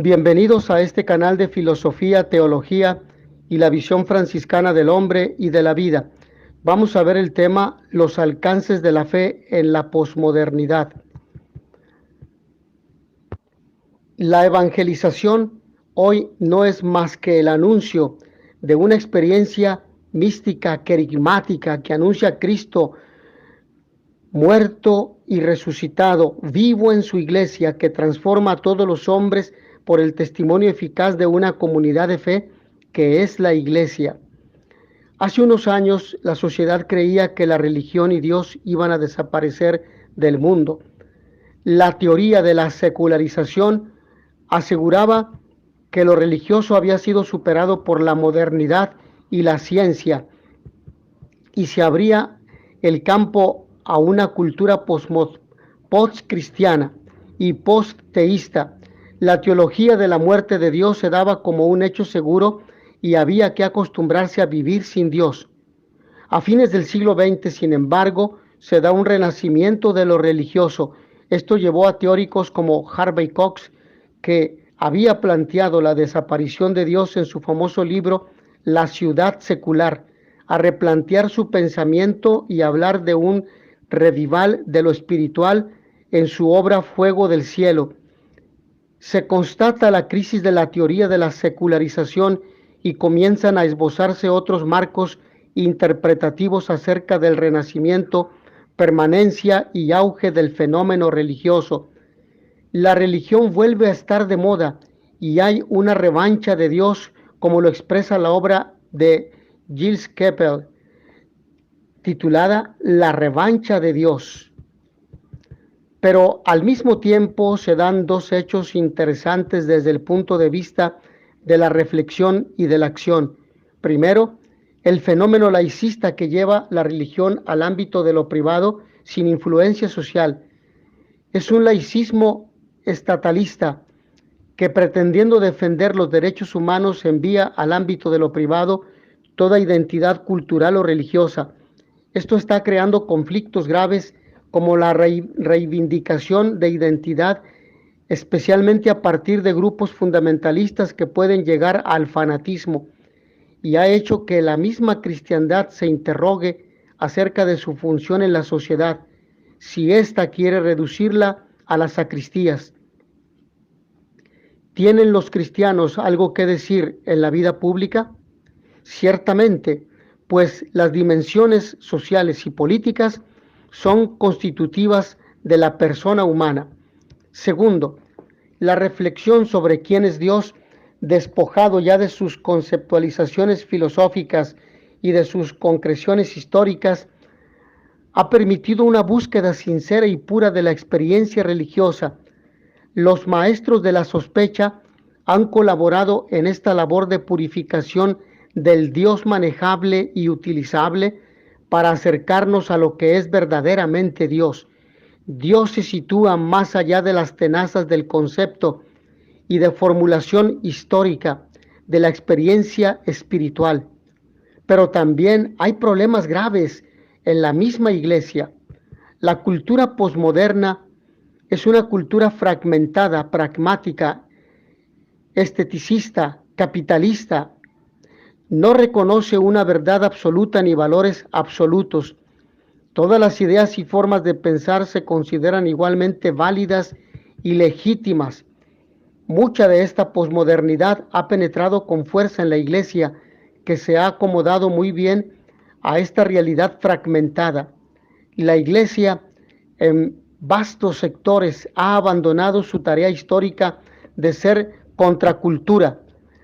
Bienvenidos a este canal de filosofía, teología y la visión franciscana del hombre y de la vida. Vamos a ver el tema: los alcances de la fe en la posmodernidad. La evangelización hoy no es más que el anuncio de una experiencia mística, querigmática, que anuncia a Cristo muerto y resucitado, vivo en su iglesia, que transforma a todos los hombres por el testimonio eficaz de una comunidad de fe que es la iglesia. Hace unos años la sociedad creía que la religión y Dios iban a desaparecer del mundo. La teoría de la secularización aseguraba que lo religioso había sido superado por la modernidad y la ciencia, y se abría el campo a una cultura post-cristiana y post-teísta. La teología de la muerte de Dios se daba como un hecho seguro y había que acostumbrarse a vivir sin Dios. A fines del siglo XX, sin embargo, se da un renacimiento de lo religioso. Esto llevó a teóricos como Harvey Cox, que había planteado la desaparición de Dios en su famoso libro La ciudad secular, a replantear su pensamiento y hablar de un revival de lo espiritual en su obra Fuego del Cielo. Se constata la crisis de la teoría de la secularización y comienzan a esbozarse otros marcos interpretativos acerca del renacimiento, permanencia y auge del fenómeno religioso. La religión vuelve a estar de moda y hay una revancha de Dios, como lo expresa la obra de Gilles Kepel, titulada La revancha de Dios. Pero al mismo tiempo se dan dos hechos interesantes desde el punto de vista de la reflexión y de la acción. Primero, el fenómeno laicista que lleva la religión al ámbito de lo privado sin influencia social. Es un laicismo estatalista que, pretendiendo defender los derechos humanos, envía al ámbito de lo privado toda identidad cultural o religiosa. Esto está creando conflictos graves como la reivindicación de identidad, especialmente a partir de grupos fundamentalistas que pueden llegar al fanatismo, y ha hecho que la misma cristiandad se interrogue acerca de su función en la sociedad, si ésta quiere reducirla a las sacristías. ¿Tienen los cristianos algo que decir en la vida pública? Ciertamente, pues las dimensiones sociales y políticas son constitutivas de la persona humana. Segundo, la reflexión sobre quién es Dios, despojado ya de sus conceptualizaciones filosóficas y de sus concreciones históricas, ha permitido una búsqueda sincera y pura de la experiencia religiosa. Los maestros de la sospecha han colaborado en esta labor de purificación del Dios manejable y utilizable para acercarnos a lo que es verdaderamente Dios. Dios se sitúa más allá de las tenazas del concepto y de formulación histórica de la experiencia espiritual. Pero también hay problemas graves en la misma iglesia. La cultura posmoderna es una cultura fragmentada, pragmática, esteticista, capitalista. No reconoce una verdad absoluta ni valores absolutos. Todas las ideas y formas de pensar se consideran igualmente válidas y legítimas. Mucha de esta posmodernidad ha penetrado con fuerza en la iglesia, que se ha acomodado muy bien a esta realidad fragmentada. La iglesia, en vastos sectores, ha abandonado su tarea histórica de ser contracultura,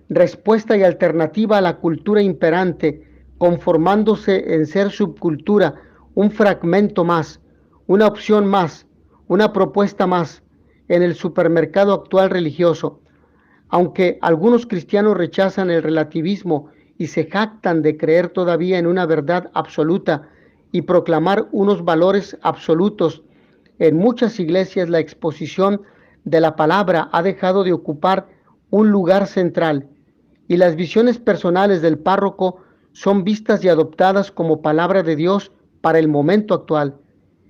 respuesta y alternativa a la cultura imperante, conformándose en ser subcultura, un fragmento más, una opción más, una propuesta más en el supermercado actual religioso. Aunque algunos cristianos rechazan el relativismo y se jactan de creer todavía en una verdad absoluta y proclamar unos valores absolutos, en muchas iglesias la exposición de la palabra ha dejado de ocupar un lugar central, y las visiones personales del párroco son vistas y adoptadas como palabra de Dios para el momento actual.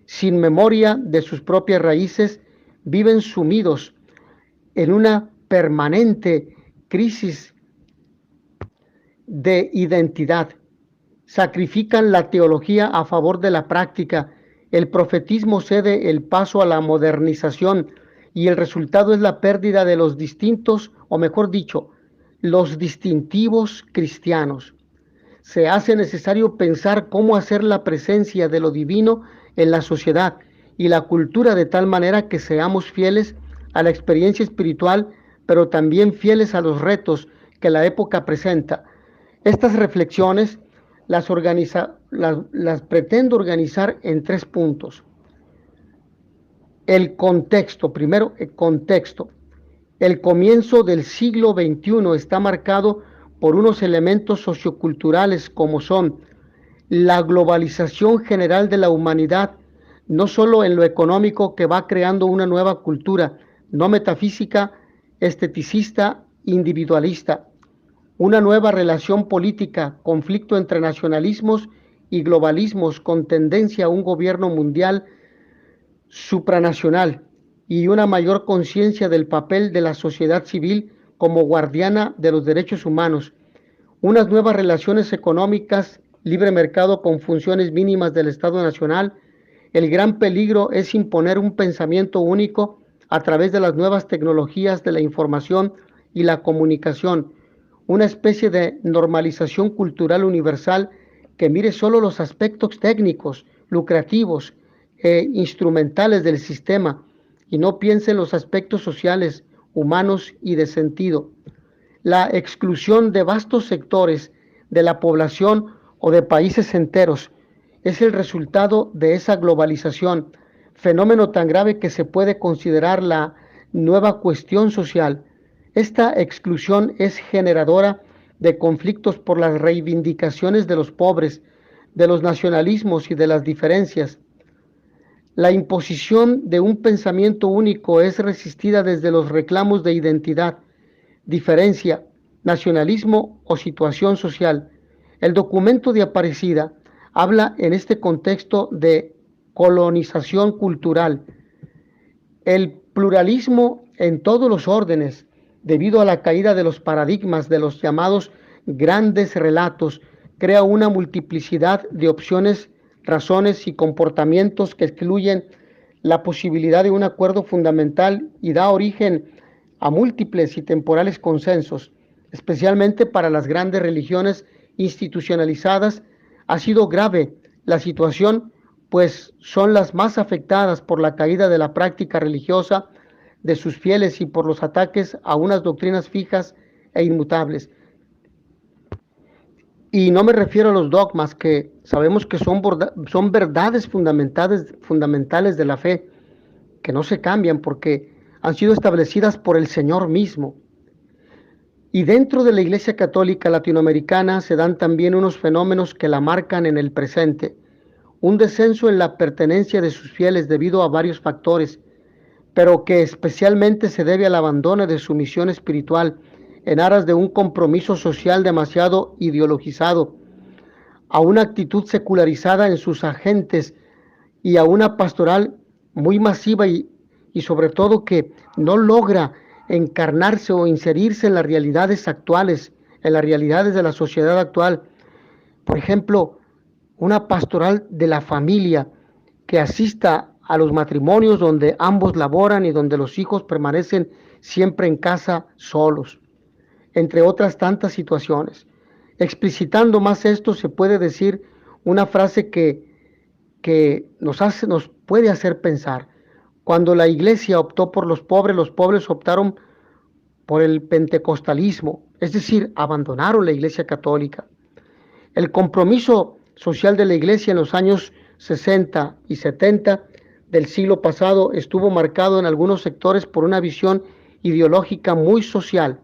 Sin memoria de sus propias raíces, viven sumidos en una permanente crisis de identidad. Sacrifican la teología a favor de la práctica. El profetismo cede el paso a la modernización y el resultado es la pérdida de los distintos, o mejor dicho, los distintivos cristianos. Se hace necesario pensar cómo hacer la presencia de lo divino en la sociedad y la cultura de tal manera que seamos fieles a la experiencia espiritual, pero también fieles a los retos que la época presenta. Estas reflexiones las pretendo organizar en 3 puntos. El contexto, primero el contexto. El comienzo del siglo XXI está marcado por unos elementos socioculturales como son la globalización general de la humanidad, no solo en lo económico, que va creando una nueva cultura, no metafísica, esteticista, individualista, una nueva relación política, conflicto entre nacionalismos y globalismos con tendencia a un gobierno mundial supranacional y una mayor conciencia del papel de la sociedad civil como guardiana de los derechos humanos, unas nuevas relaciones económicas, libre mercado con funciones mínimas del Estado Nacional. El gran peligro es imponer un pensamiento único a través de las nuevas tecnologías de la información y la comunicación, una especie de normalización cultural universal que mire solo los aspectos técnicos, lucrativos e instrumentales del sistema y no piense en los aspectos sociales, humanos y de sentido. La exclusión de vastos sectores de la población o de países enteros es el resultado de esa globalización, fenómeno tan grave que se puede considerar la nueva cuestión social. Esta exclusión es generadora de conflictos por las reivindicaciones de los pobres, de los nacionalismos y de las diferencias. La imposición de un pensamiento único es resistida desde los reclamos de identidad, diferencia, nacionalismo o situación social. El documento de Aparecida habla en este contexto de colonización cultural. El pluralismo en todos los órdenes, debido a la caída de los paradigmas de los llamados grandes relatos, crea una multiplicidad de opciones, razones y comportamientos que excluyen la posibilidad de un acuerdo fundamental y da origen a múltiples y temporales consensos, especialmente para las grandes religiones institucionalizadas. Ha sido grave la situación, pues son las más afectadas por la caída de la práctica religiosa de sus fieles y por los ataques a unas doctrinas fijas e inmutables. Y no me refiero a los dogmas, que sabemos que son verdades fundamentales de la fe, que no se cambian porque han sido establecidas por el Señor mismo. Y dentro de la Iglesia Católica Latinoamericana se dan también unos fenómenos que la marcan en el presente. Un descenso en la pertenencia de sus fieles debido a varios factores, pero que especialmente se debe al abandono de su misión espiritual en aras de un compromiso social demasiado ideologizado, a una actitud secularizada en sus agentes y a una pastoral muy masiva y sobre todo que no logra encarnarse o inserirse en las realidades actuales, en las realidades de la sociedad actual. Por ejemplo, una pastoral de la familia que asista a los matrimonios donde ambos laboran y donde los hijos permanecen siempre en casa solos, entre otras tantas situaciones. Explicitando más esto, se puede decir una frase que nos puede hacer pensar. Cuando la iglesia optó por los pobres optaron por el pentecostalismo, es decir, abandonaron la iglesia católica. El compromiso social de la iglesia en los años 60 y 70 del siglo pasado estuvo marcado en algunos sectores por una visión ideológica muy social.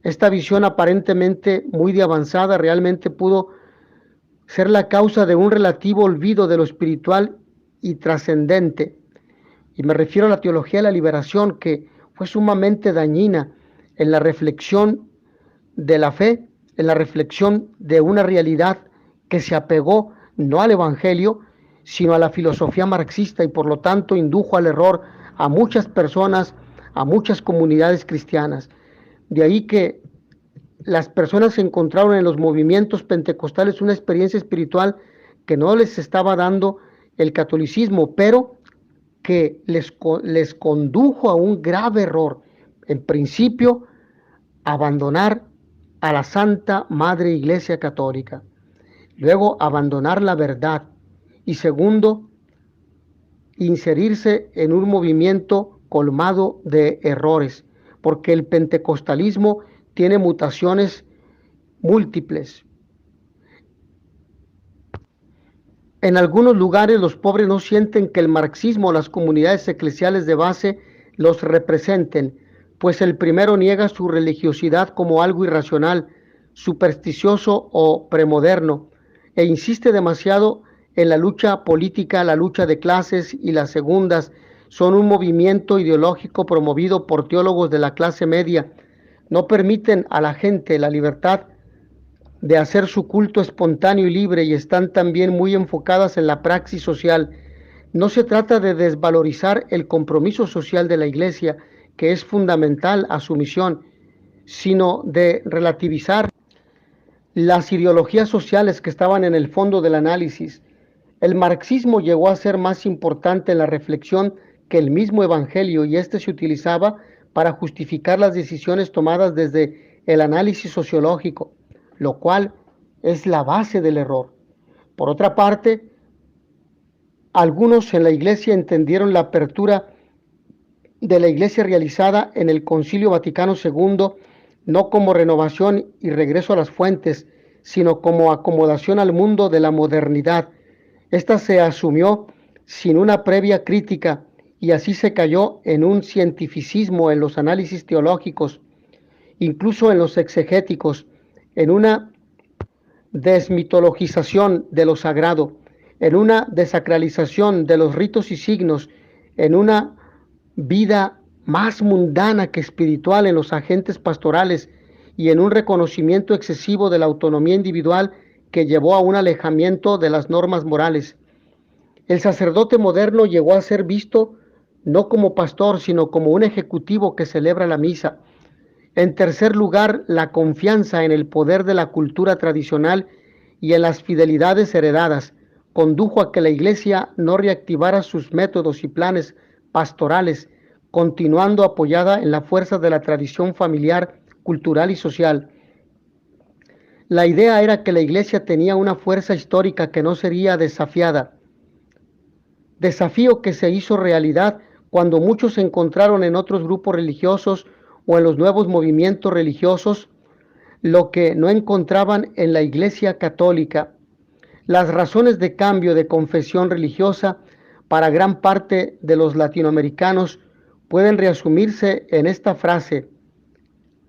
Esta visión aparentemente muy de avanzada realmente pudo ser la causa de un relativo olvido de lo espiritual y trascendente. Y me refiero a la teología de la liberación, que fue sumamente dañina en la reflexión de la fe, en la reflexión de una realidad que se apegó no al evangelio, sino a la filosofía marxista y por lo tanto indujo al error a muchas personas a muchas comunidades cristianas. De ahí que las personas encontraron en los movimientos pentecostales una experiencia espiritual que no les estaba dando el catolicismo, pero que les condujo a un grave error. En principio, abandonar a la Santa Madre Iglesia Católica. Luego, abandonar la verdad. Y segundo, inserirse en un movimiento colmado de errores, porque el pentecostalismo tiene mutaciones múltiples. En algunos lugares los pobres no sienten que el marxismo o las comunidades eclesiales de base los representen, pues el primero niega su religiosidad como algo irracional, supersticioso o premoderno, e insiste demasiado en la lucha política, la lucha de clases, y las segundas son un movimiento ideológico promovido por teólogos de la clase media. No permiten a la gente la libertad de hacer su culto espontáneo y libre, y están también muy enfocadas en la praxis social. No se trata de desvalorizar el compromiso social de la Iglesia, que es fundamental a su misión, sino de relativizar las ideologías sociales que estaban en el fondo del análisis. El marxismo llegó a ser más importante en la reflexión que el mismo evangelio, y este se utilizaba para justificar las decisiones tomadas desde el análisis sociológico, lo cual es la base del error. Por otra parte, algunos en la Iglesia entendieron la apertura de la Iglesia realizada en el Concilio Vaticano II no como renovación y regreso a las fuentes, sino como acomodación al mundo de la modernidad. Esta se asumió sin una previa crítica, y así se cayó en un cientificismo en los análisis teológicos, incluso en los exegéticos, en una desmitologización de lo sagrado, en una desacralización de los ritos y signos, en una vida más mundana que espiritual en los agentes pastorales, y en un reconocimiento excesivo de la autonomía individual que llevó a un alejamiento de las normas morales. El sacerdote moderno llegó a ser visto no como pastor, sino como un ejecutivo que celebra la misa. En tercer lugar, la confianza en el poder de la cultura tradicional y en las fidelidades heredadas condujo a que la Iglesia no reactivara sus métodos y planes pastorales, continuando apoyada en la fuerza de la tradición familiar, cultural y social. La idea era que la Iglesia tenía una fuerza histórica que no sería desafiada, desafío que se hizo realidad cuando muchos encontraron en otros grupos religiosos o en los nuevos movimientos religiosos lo que no encontraban en la Iglesia Católica. Las razones de cambio de confesión religiosa para gran parte de los latinoamericanos pueden resumirse en esta frase: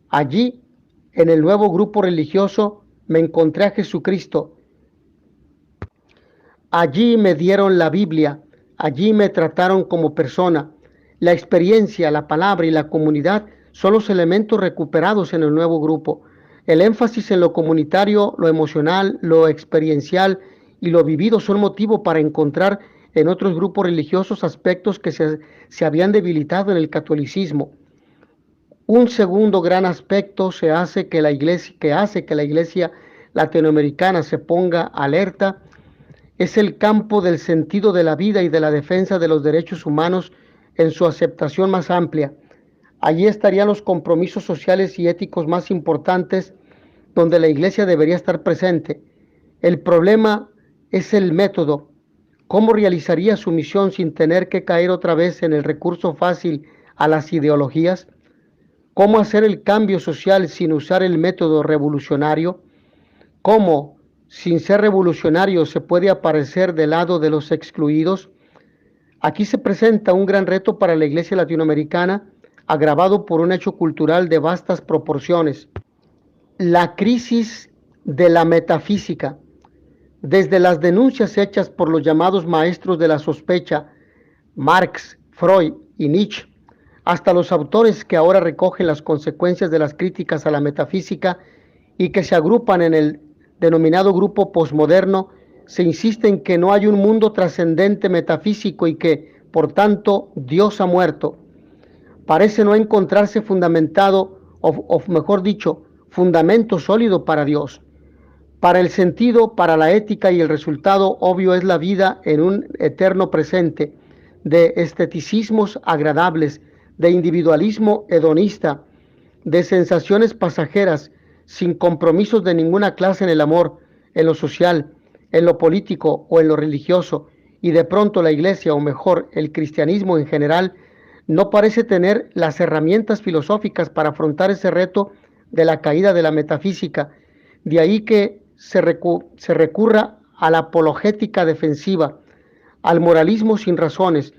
allí, en el nuevo grupo religioso, me encontré a Jesucristo. Allí me dieron la Biblia, allí me trataron como persona. La experiencia, la palabra y la comunidad son los elementos recuperados en el nuevo grupo. El énfasis en lo comunitario, lo emocional, lo experiencial y lo vivido son motivo para encontrar en otros grupos religiosos aspectos que se habían debilitado en el catolicismo. Un segundo gran aspecto que hace que la iglesia latinoamericana se ponga alerta es el campo del sentido de la vida y de la defensa de los derechos humanos en su aceptación más amplia. Allí estarían los compromisos sociales y éticos más importantes, donde la Iglesia debería estar presente. El problema es el método. ¿Cómo realizaría su misión sin tener que caer otra vez en el recurso fácil a las ideologías? ¿Cómo hacer el cambio social sin usar el método revolucionario? ¿Cómo, sin ser revolucionario, se puede aparecer del lado de los excluidos? Aquí se presenta un gran reto para la Iglesia latinoamericana, agravado por un hecho cultural de vastas proporciones: la crisis de la metafísica. Desde las denuncias hechas por los llamados maestros de la sospecha, Marx, Freud y Nietzsche, hasta los autores que ahora recogen las consecuencias de las críticas a la metafísica y que se agrupan en el denominado grupo posmoderno, se insiste en que no hay un mundo trascendente metafísico y que, por tanto, Dios ha muerto. parece no encontrarse fundamentado, o mejor dicho, fundamento sólido para Dios. Para el sentido, para la ética y el resultado obvio es la vida en un eterno presente de esteticismos agradables, de individualismo hedonista, de sensaciones pasajeras, sin compromisos de ninguna clase en el amor, en lo social, en lo político o en lo religioso, y de pronto la Iglesia, o mejor, el cristianismo en general, no parece tener las herramientas filosóficas para afrontar ese reto de la caída de la metafísica. De ahí que se recurra a la apologética defensiva, al moralismo sin razones,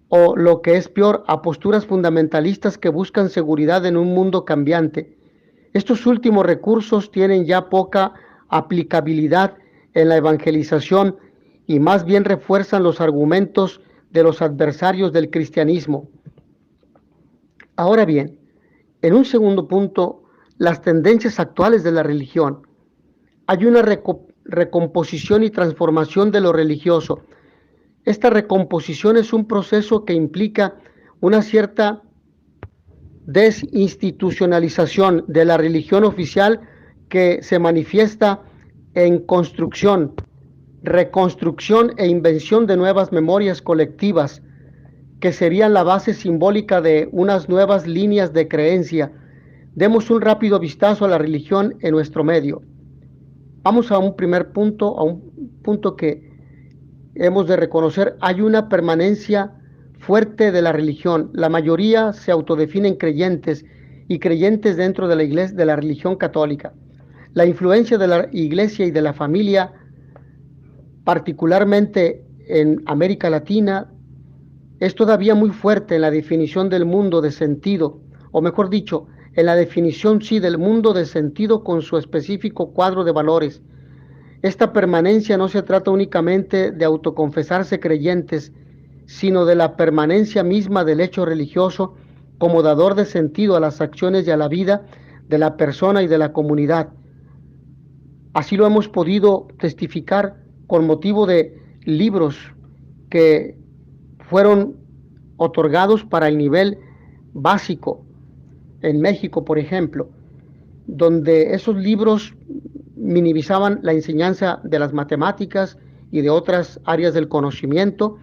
o lo que es peor, a posturas fundamentalistas que buscan seguridad en un mundo cambiante. Estos últimos recursos tienen ya poca aplicabilidad en la evangelización y más bien refuerzan los argumentos de los adversarios del cristianismo. Ahora bien, en un segundo punto, las tendencias actuales de la religión. Hay una recomposición y transformación de lo religioso. Esta recomposición es un proceso que implica una cierta desinstitucionalización de la religión oficial que se manifiesta en construcción, reconstrucción e invención de nuevas memorias colectivas que serían la base simbólica de unas nuevas líneas de creencia. Demos un rápido vistazo a la religión en nuestro medio. Vamos a un primer punto, a un punto que hemos de reconocer. Hay una permanencia fuerte de la religión. La mayoría se autodefinen creyentes y creyentes dentro de la iglesia, de la religión católica. La influencia de la iglesia y de la familia, particularmente en América Latina, es todavía muy fuerte en la definición del mundo de sentido, o mejor dicho, en la definición sí del mundo de sentido con su específico cuadro de valores. Esta permanencia no se trata únicamente de autoconfesarse creyentes, sino de la permanencia misma del hecho religioso como dador de sentido a las acciones y a la vida de la persona y de la comunidad. Así lo hemos podido testificar con motivo de libros que fueron otorgados para el nivel básico en México, por ejemplo, donde esos libros minimizaban la enseñanza de las matemáticas y de otras áreas del conocimiento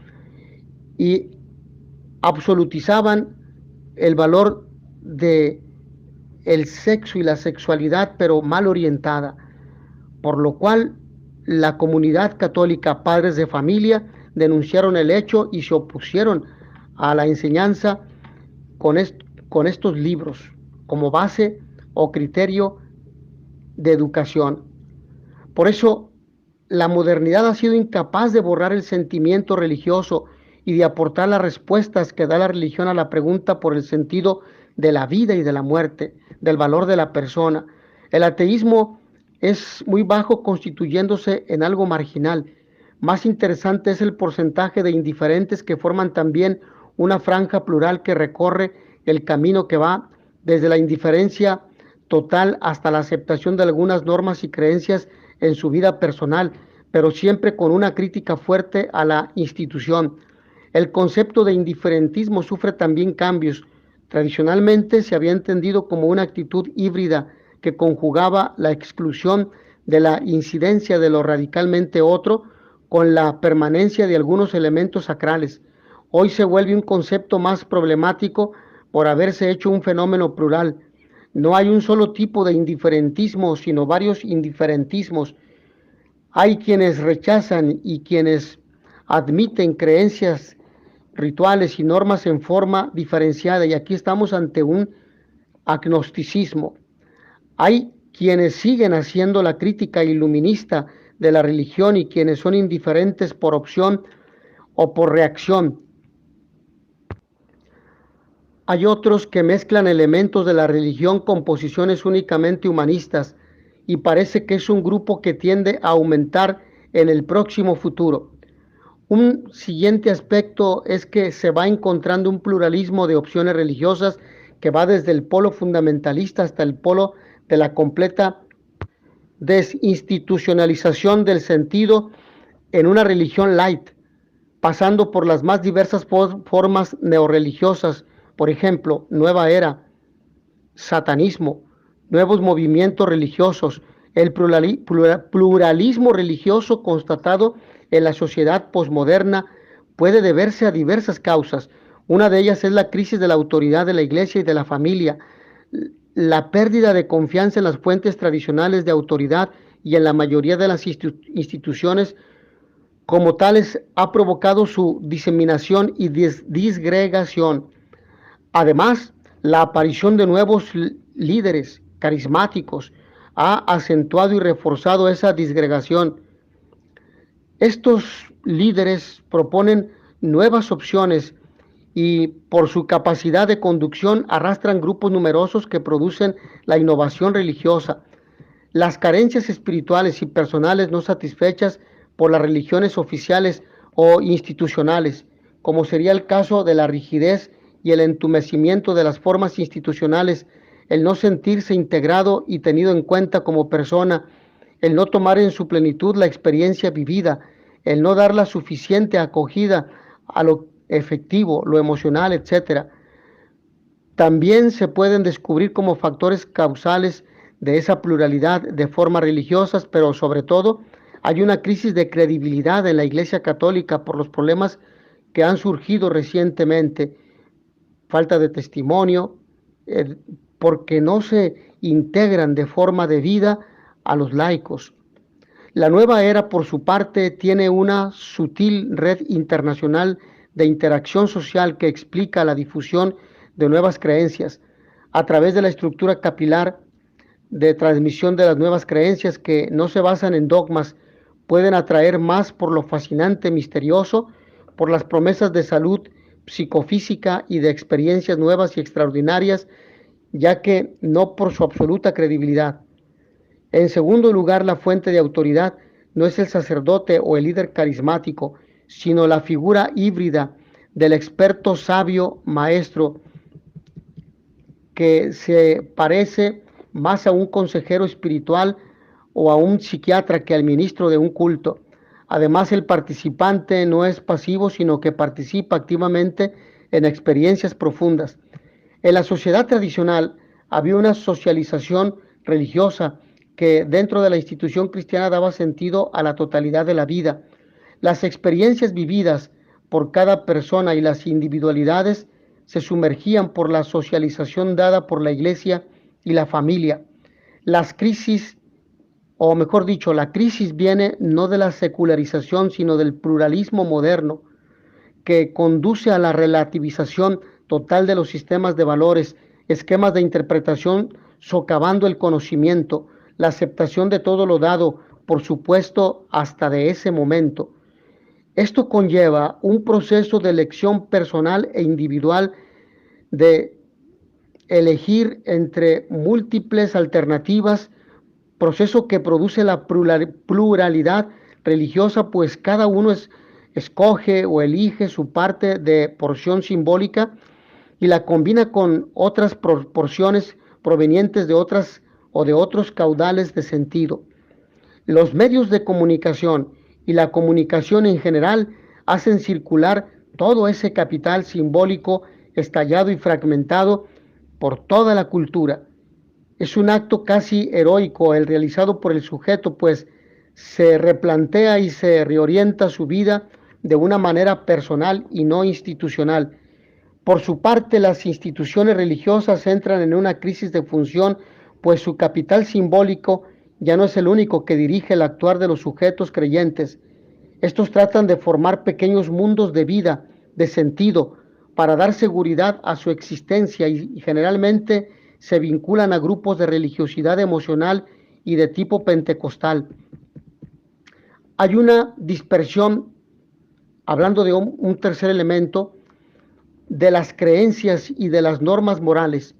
y absolutizaban el valor de el sexo y la sexualidad, pero mal orientada, por lo cual la comunidad católica, padres de familia, denunciaron el hecho y se opusieron a la enseñanza con estos libros como base o criterio de educación. Por eso, la modernidad ha sido incapaz de borrar el sentimiento religioso y de aportar las respuestas que da la religión a la pregunta por el sentido de la vida y de la muerte, del valor de la persona. El ateísmo es muy bajo, constituyéndose en algo marginal. Más interesante es el porcentaje de indiferentes que forman también una franja plural que recorre el camino que va desde la indiferencia total hasta la aceptación de algunas normas y creencias en su vida personal, pero siempre con una crítica fuerte a la institución. El concepto de indiferentismo sufre también cambios. Tradicionalmente se había entendido como una actitud híbrida que conjugaba la exclusión de la incidencia de lo radicalmente otro con la permanencia de algunos elementos sacrales. Hoy se vuelve un concepto más problemático por haberse hecho un fenómeno plural. No hay un solo tipo de indiferentismo, sino varios indiferentismos. Hay quienes rechazan y quienes admiten creencias, rituales y normas en forma diferenciada, y aquí estamos ante un agnosticismo. Hay quienes siguen haciendo la crítica iluminista de la religión y quienes son indiferentes por opción o por reacción. Hay otros que mezclan elementos de la religión con posiciones únicamente humanistas y parece que es un grupo que tiende a aumentar en el próximo futuro. Un siguiente aspecto es que se va encontrando un pluralismo de opciones religiosas que va desde el polo fundamentalista hasta el polo de la completa desinstitucionalización del sentido en una religión light, pasando por las más diversas formas neorreligiosas Por ejemplo, nueva era, satanismo, nuevos movimientos religiosos, el pluralismo religioso constatado en la sociedad posmoderna puede deberse a diversas causas. Una de ellas es la crisis de la autoridad de la iglesia y de la familia, la pérdida de confianza en las fuentes tradicionales de autoridad y en la mayoría de las instituciones como tales ha provocado su diseminación y disgregación. Además, la aparición de nuevos líderes carismáticos ha acentuado y reforzado esa disgregación. Estos líderes proponen nuevas opciones y por su capacidad de conducción arrastran grupos numerosos que producen la innovación religiosa. Las carencias espirituales y personales no satisfechas por las religiones oficiales o institucionales, como sería el caso de la rigidez y el entumecimiento de las formas institucionales, el no sentirse integrado y tenido en cuenta como persona, el no tomar en su plenitud la experiencia vivida, el no dar la suficiente acogida a lo efectivo, lo emocional, etc. También se pueden descubrir como factores causales de esa pluralidad de formas religiosas, pero sobre todo hay una crisis de credibilidad en la Iglesia Católica por los problemas que han surgido recientemente, falta de testimonio, porque no se integran de forma debida a los laicos. La nueva era, por su parte, tiene una sutil red internacional de interacción social que explica la difusión de nuevas creencias a través de la estructura capilar de transmisión de las nuevas creencias que no se basan en dogmas, pueden atraer más por lo fascinante, misterioso, por las promesas de salud psicofísica y de experiencias nuevas y extraordinarias, ya que no por su absoluta credibilidad. En segundo lugar, la fuente de autoridad no es el sacerdote o el líder carismático, sino la figura híbrida del experto sabio maestro que se parece más a un consejero espiritual o a un psiquiatra que al ministro de un culto. Además, el participante no es pasivo, sino que participa activamente en experiencias profundas. En la sociedad tradicional había una socialización religiosa que dentro de la institución cristiana daba sentido a la totalidad de la vida. Las experiencias vividas por cada persona y las individualidades se sumergían por la socialización dada por la iglesia y la familia. Las crisis, o mejor dicho, la crisis viene no de la secularización, sino del pluralismo moderno, que conduce a la relativización total de los sistemas de valores, esquemas de interpretación socavando el conocimiento, la aceptación de todo lo dado, por supuesto, hasta de ese momento. Esto conlleva un proceso de elección personal e individual de elegir entre múltiples alternativas, proceso que produce la pluralidad religiosa, pues cada uno escoge o elige su parte de porción simbólica y la combina con otras porciones provenientes de otras o de otros caudales de sentido. Los medios de comunicación y la comunicación en general hacen circular todo ese capital simbólico estallado y fragmentado por toda la cultura. Es un acto casi heroico el realizado por el sujeto, pues se replantea y se reorienta su vida de una manera personal y no institucional. Por su parte, las instituciones religiosas entran en una crisis de función, pues su capital simbólico ya no es el único que dirige el actuar de los sujetos creyentes. Estos tratan de formar pequeños mundos de vida, de sentido, para dar seguridad a su existencia y generalmente se vinculan a grupos de religiosidad emocional y de tipo pentecostal. Hay una dispersión, hablando de un tercer elemento, de las creencias y de las normas morales.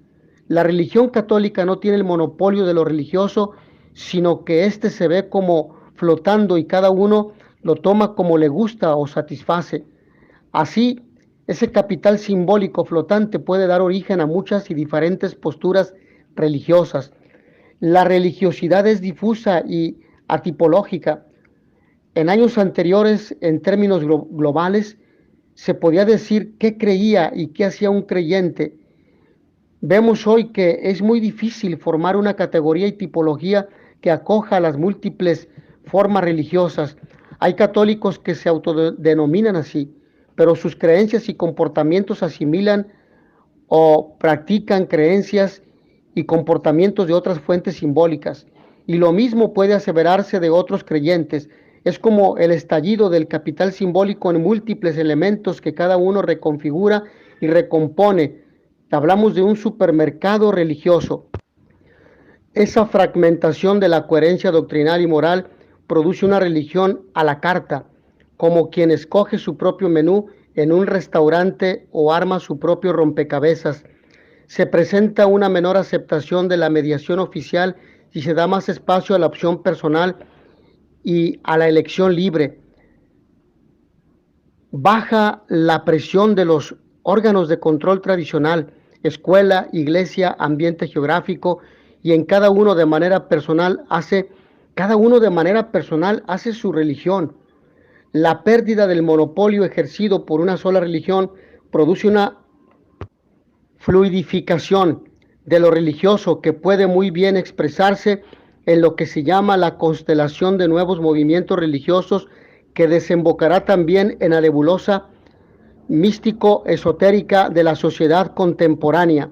La religión católica no tiene el monopolio de lo religioso, sino que éste se ve como flotando y cada uno lo toma como le gusta o satisface. Así, ese capital simbólico flotante puede dar origen a muchas y diferentes posturas religiosas. La religiosidad es difusa y atipológica. En años anteriores, en términos globales, se podía decir qué creía y qué hacía un creyente. Vemos hoy que es muy difícil formar una categoría y tipología que acoja las múltiples formas religiosas. Hay católicos que se autodenominan así, pero sus creencias y comportamientos asimilan o practican creencias y comportamientos de otras fuentes simbólicas. Y lo mismo puede aseverarse de otros creyentes. Es como el estallido del capital simbólico en múltiples elementos que cada uno reconfigura y recompone. Hablamos de un supermercado religioso. Esa fragmentación de la coherencia doctrinal y moral produce una religión a la carta, como quien escoge su propio menú en un restaurante o arma su propio rompecabezas. Se presenta una menor aceptación de la mediación oficial y se da más espacio a la opción personal y a la elección libre. Baja la presión de los órganos de control tradicional, escuela, iglesia, ambiente geográfico, y en cada uno de manera personal hace su religión. La pérdida del monopolio ejercido por una sola religión produce una fluidificación de lo religioso que puede muy bien expresarse en lo que se llama la constelación de nuevos movimientos religiosos, que desembocará también en la nebulosa místico-esotérica de la sociedad contemporánea.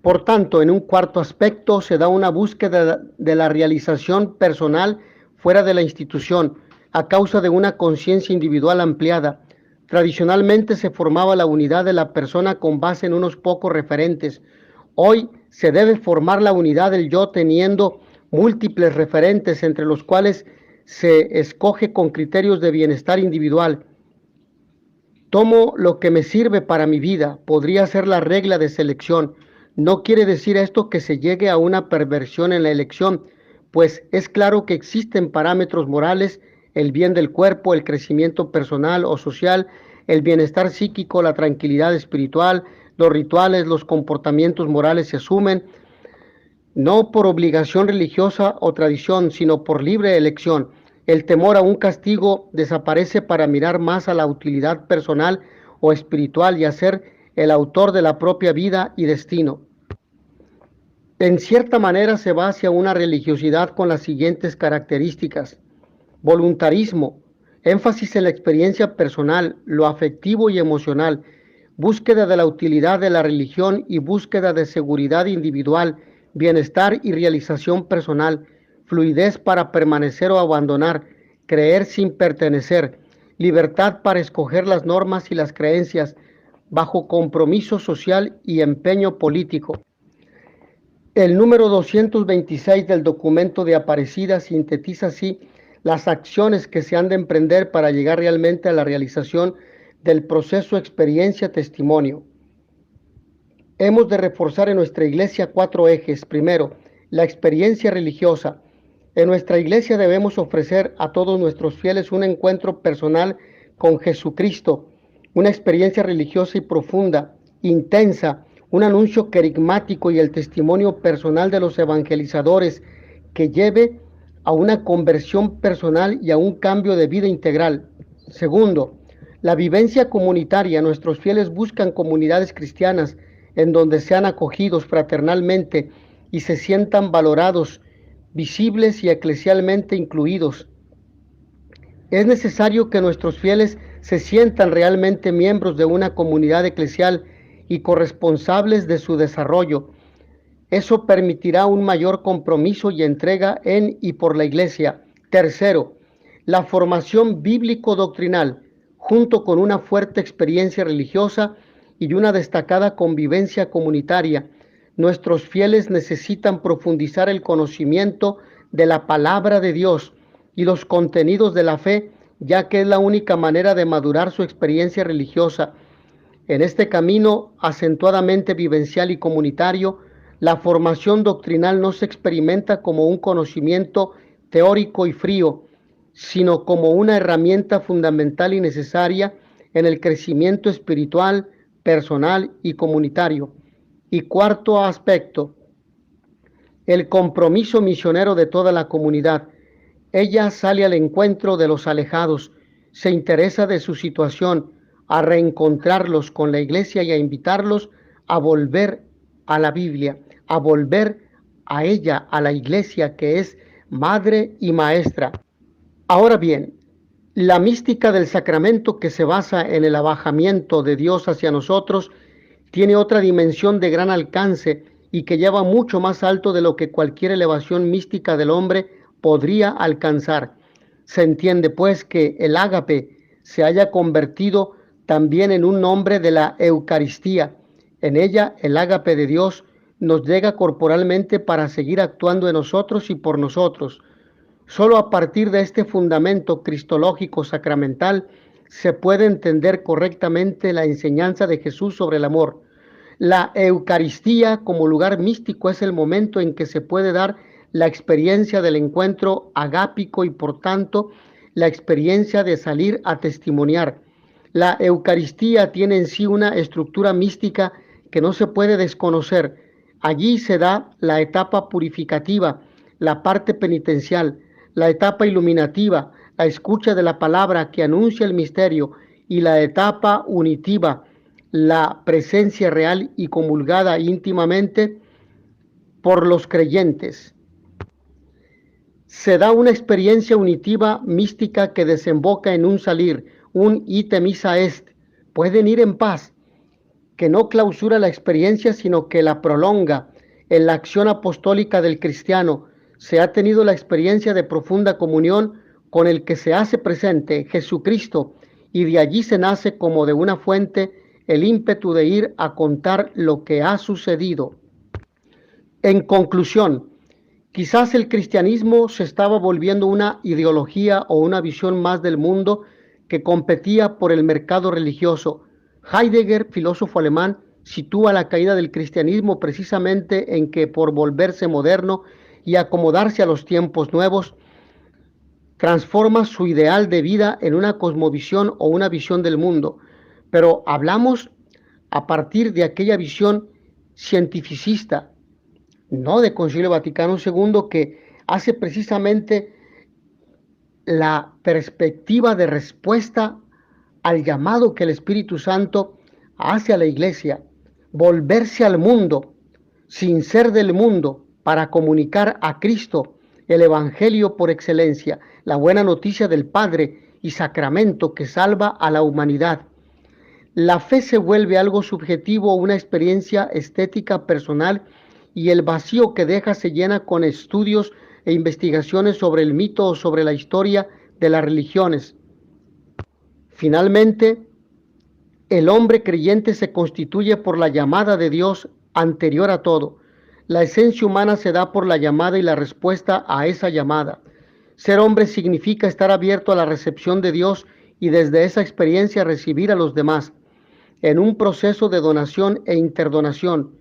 Por tanto, en un cuarto aspecto se da una búsqueda de la realización personal fuera de la institución, a causa de una conciencia individual ampliada. Tradicionalmente se formaba la unidad de la persona con base en unos pocos referentes. Hoy se debe formar la unidad del yo teniendo múltiples referentes, entre los cuales se escoge con criterios de bienestar individual. Tomo lo que me sirve para mi vida, podría ser la regla de selección. No quiere decir esto que se llegue a una perversión en la elección, pues es claro que existen parámetros morales: el bien del cuerpo, el crecimiento personal o social, el bienestar psíquico, la tranquilidad espiritual. Los rituales, los comportamientos morales se asumen no por obligación religiosa o tradición, sino por libre elección. El temor a un castigo desaparece para mirar más a la utilidad personal o espiritual y a ser el autor de la propia vida y destino. En cierta manera se va hacia una religiosidad con las siguientes características: voluntarismo, énfasis en la experiencia personal, lo afectivo y emocional, búsqueda de la utilidad de la religión y búsqueda de seguridad individual, bienestar y realización personal, fluidez para permanecer o abandonar, creer sin pertenecer, libertad para escoger las normas y las creencias, bajo compromiso social y empeño político. El número 226 del documento de Aparecida sintetiza así las acciones que se han de emprender para llegar realmente a la realización del proceso experiencia-testimonio. Hemos de reforzar en nuestra iglesia 4 ejes. Primero, la experiencia religiosa. En nuestra iglesia debemos ofrecer a todos nuestros fieles un encuentro personal con Jesucristo, una experiencia religiosa y profunda, intensa, un anuncio querigmático y el testimonio personal de los evangelizadores que lleve a una conversión personal y a un cambio de vida integral. Segundo, la vivencia comunitaria. Nuestros fieles buscan comunidades cristianas en donde sean acogidos fraternalmente y se sientan valorados, visibles y eclesialmente incluidos. Es necesario que nuestros fieles se sientan realmente miembros de una comunidad eclesial y corresponsables de su desarrollo. Eso permitirá un mayor compromiso y entrega en y por la iglesia. Tercero, la formación bíblico-doctrinal, junto con una fuerte experiencia religiosa y una destacada convivencia comunitaria. Nuestros fieles necesitan profundizar el conocimiento de la palabra de Dios y los contenidos de la fe, ya que es la única manera de madurar su experiencia religiosa. En este camino acentuadamente vivencial y comunitario, la formación doctrinal no se experimenta como un conocimiento teórico y frío, sino como una herramienta fundamental y necesaria en el crecimiento espiritual, personal y comunitario. Y cuarto aspecto, el compromiso misionero de toda la comunidad. Ella sale al encuentro de los alejados, se interesa de su situación, a reencontrarlos con la iglesia y a invitarlos a volver a la Biblia, a volver a ella, a la iglesia que es madre y maestra. Ahora bien, la mística del sacramento, que se basa en el abajamiento de Dios hacia nosotros, tiene otra dimensión de gran alcance y que lleva mucho más alto de lo que cualquier elevación mística del hombre podría alcanzar. Se entiende pues que el ágape se haya convertido también en un nombre de la Eucaristía. En ella el ágape de Dios nos llega corporalmente para seguir actuando en nosotros y por nosotros. Solo a partir de este fundamento cristológico sacramental se puede entender correctamente la enseñanza de Jesús sobre el amor. La Eucaristía como lugar místico es el momento en que se puede dar la experiencia del encuentro agápico y por tanto la experiencia de salir a testimoniar. La Eucaristía tiene en sí una estructura mística que no se puede desconocer. Allí se da la etapa purificativa, la parte penitencial, la etapa iluminativa, la escucha de la palabra que anuncia el misterio, y la etapa unitiva, la presencia real y comulgada íntimamente por los creyentes. Se da una experiencia unitiva mística que desemboca en un salir, un ite missa est, pueden ir en paz, que no clausura la experiencia sino que la prolonga. En la acción apostólica del cristiano se ha tenido la experiencia de profunda comunión con el que se hace presente, Jesucristo, y de allí se nace como de una fuente el ímpetu de ir a contar lo que ha sucedido. En conclusión, quizás el cristianismo se estaba volviendo una ideología o una visión más del mundo que competía por el mercado religioso. Heidegger, filósofo alemán, sitúa la caída del cristianismo precisamente en que, por volverse moderno y acomodarse a los tiempos nuevos, transforma su ideal de vida en una cosmovisión o una visión del mundo. Pero hablamos a partir de aquella visión cientificista, no de Concilio Vaticano II, que hace precisamente la perspectiva de respuesta al llamado que el Espíritu Santo hace a la iglesia, volverse al mundo, sin ser del mundo, para comunicar a Cristo, el Evangelio por excelencia, la buena noticia del Padre y sacramento que salva a la humanidad. La fe se vuelve algo subjetivo, una experiencia estética personal, y el vacío que deja se llena con estudios e investigaciones sobre el mito o sobre la historia de las religiones. Finalmente, el hombre creyente se constituye por la llamada de Dios anterior a todo. La esencia humana se da por la llamada y la respuesta a esa llamada. Ser hombre significa estar abierto a la recepción de Dios y desde esa experiencia recibir a los demás. En un proceso de donación e interdonación,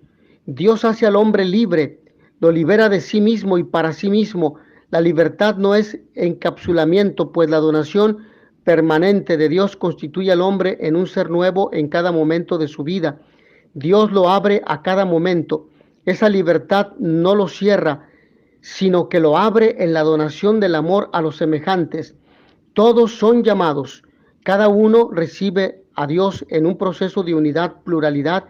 Dios hace al hombre libre, lo libera de sí mismo y para sí mismo. La libertad no es encapsulamiento, pues la donación permanente de Dios constituye al hombre en un ser nuevo en cada momento de su vida. Dios lo abre a cada momento. Esa libertad no lo cierra, sino que lo abre en la donación del amor a los semejantes. Todos son llamados, cada uno recibe a Dios en un proceso de unidad, pluralidad,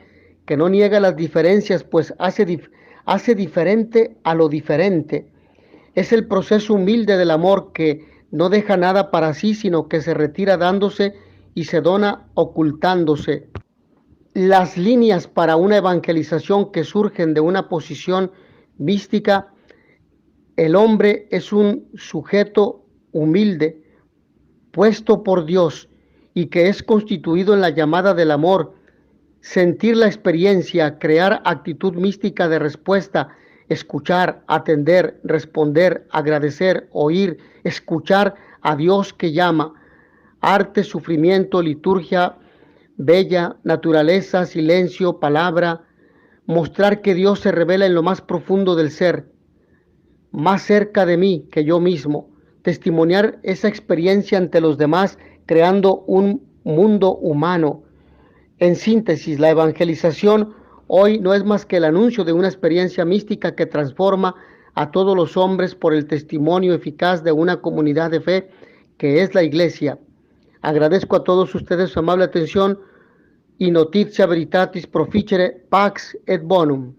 que no niega las diferencias, pues hace diferente a lo diferente. Es el proceso humilde del amor que no deja nada para sí, sino que se retira dándose y se dona ocultándose. Las líneas para una evangelización que surgen de una posición mística, el hombre es un sujeto humilde, puesto por Dios y que es constituido en la llamada del amor, sentir la experiencia, crear actitud mística de respuesta, escuchar, atender, responder, agradecer, oír, escuchar a Dios que llama, arte, sufrimiento, liturgia, bella, naturaleza, silencio, palabra, mostrar que Dios se revela en lo más profundo del ser, más cerca de mí que yo mismo, testimoniar esa experiencia ante los demás, creando un mundo humano. En síntesis, la evangelización hoy no es más que el anuncio de una experiencia mística que transforma a todos los hombres por el testimonio eficaz de una comunidad de fe que es la Iglesia. Agradezco a todos ustedes su amable atención y notitia veritatis proficere pax et bonum.